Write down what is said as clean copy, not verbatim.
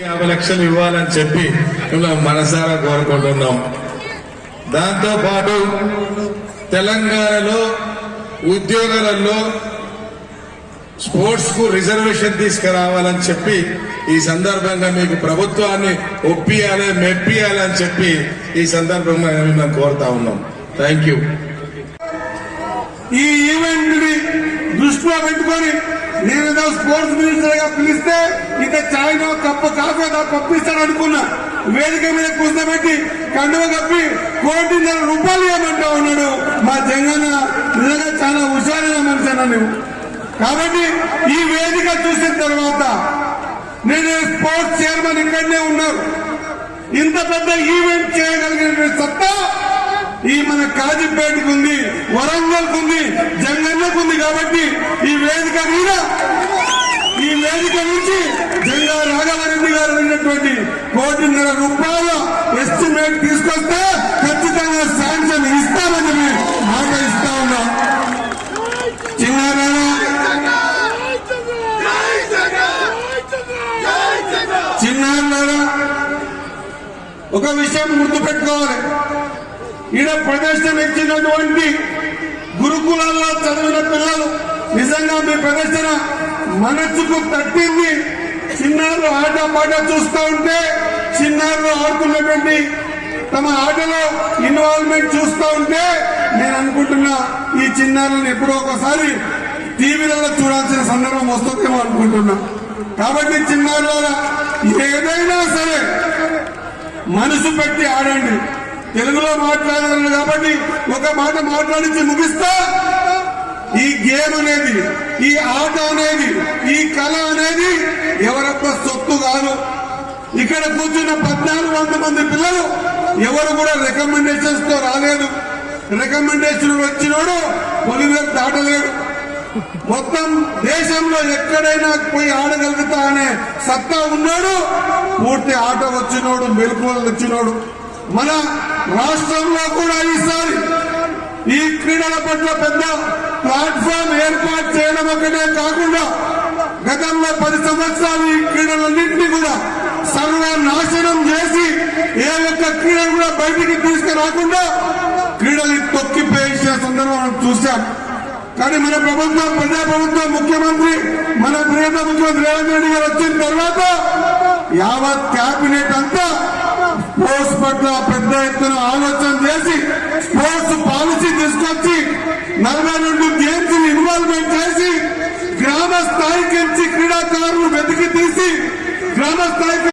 50 లక్షలు ఇవ్వాలని చెప్పి మనసారా కోరుకుంటున్నాం. దాంతో పాటు తెలంగాణలో ఉద్యోగాలలో స్పోర్ట్స్ కు రిజర్వేషన్ తీసుకురావాలని చెప్పి ఈ సందర్భంగా మీకు ప్రభుత్వాన్ని ఒప్పియాలి మెప్పియాలి అని చెప్పి ఈ సందర్భంగా మేము కోరుతా ఉన్నాం. Thank you. ఈ ఈవెంట్ ని దృష్టిలో పెట్టుకొని నేనేదో స్పోర్ట్స్ మినిస్టర్ గా పిలిస్తే ఇంత చాయ్నో కప్పు కాఫీ పంపిస్తాడు అనుకున్నా. వేదిక మీద కూర్చోబెట్టి కండువ కప్పి ₹1,00,00,000 ఇవ్వమంటా ఉన్నాడు. మా జగన్ నిజంగా చాలా హుషారైన మనిషి అన్నా నువ్వు. కాబట్టి ఈ వేదిక చూసిన తర్వాత నేను స్పోర్ట్స్ చైర్మన్ ఇక్కడనే ఉన్నారు. ఇంత పెద్ద ఈవెంట్ చేయగలిగిన సత్తా ఈ మన కాజీపేటకు ఉంది, వరంగల్ కు ఉంది, జంగన్నకు ఉంది. కాబట్టి ఈ వేదిక నుంచి జంగా రాఘవరెడ్డి గారు అన్నటువంటి ₹1,00,00,000 ఎస్టిమేట్ తీసుకొస్తే ఖచ్చితంగా శాంక్షన్ ఇస్తామని మాట ఇస్తా ఉన్నాం. చిన్నారా ఒక విషయం గుర్తుపెట్టుకోవాలి. ఈడ ప్రదర్శన ఇచ్చినటువంటి గురుకులాల్లో చదివిన పిల్లలు నిజంగా మీ ప్రదర్శన మనస్సుకు తట్టింది. చిన్నారులు ఆట పాట చూస్తూ ఉంటే, చిన్నారులు ఆడుతున్నటువంటి తమ ఆటలో ఇన్వాల్వ్మెంట్ చూస్తూ ఉంటే నేను అనుకుంటున్నా ఈ చిన్నారులను ఎప్పుడో ఒకసారి టీవీలలో చూడాల్సిన సందర్భం వస్తుందేమో అనుకుంటున్నా. కాబట్టి చిన్నారుల ఏదైనా సరే మనసు పెట్టి ఆడండి. తెలుగులో మాట్లాడారు కాబట్టి ఒక మాట మాట్లాడించి ముగిస్తా. ఈ గేమ్ అనేది, ఈ ఆట అనేది, ఈ కళ అనేది ఎవరొక్క సొత్తు కాదు. ఇక్కడ కూర్చున్న 1,400 మంది పిల్లలు ఎవరు కూడా రికమెండేషన్స్ తో రాలేదు. రికమెండేషన్ వచ్చినోడు పొలిమేర దాటలేడు. మొత్తం దేశంలో ఎక్కడైనా పోయి ఆడగలుగుతా అనే సత్తా ఉన్నాడు. పూర్తి ఆట వచ్చినోడు, మెలకువలు వచ్చినోడు. మన రాష్ట్రంలో కూడా ఈసారి ఈ క్రీడల పట్ల పెద్ద ప్లాట్ఫామ్ ఏర్పాటు చేయడం ఒకటే కాకుండా గతంలో 10 సంవత్సరాలు ఈ క్రీడలన్నింటినీ కూడా సర్వనాశనం చేసి ఏ ఒక్క క్రీడలు కూడా బయటికి తీసుకురాకుండా క్రీడలు తొక్కిపేసిన సందర్భం చూశాం. కానీ మన ప్రభుత్వం, ప్రజాప్రభుత్వం, ముఖ్యమంత్రి, మన ప్రియత ముఖ్యమంత్రి రేవంత్ రెడ్డి గారు వచ్చిన తర్వాత యావత్ క్యాబినెట్ అంతా స్పోర్ట్స్ పట్ల పెద్ద ఎత్తున ఆలోచన చేసి స్పోర్ట్స్ పాలసీ తీసుకొచ్చి 42 గేమ్స్ ఇన్వాల్వ్మెంట్ చేసి గ్రామ స్థాయికి క్రీడాకారులు వెతికి తీసి గ్రామ స్థాయికి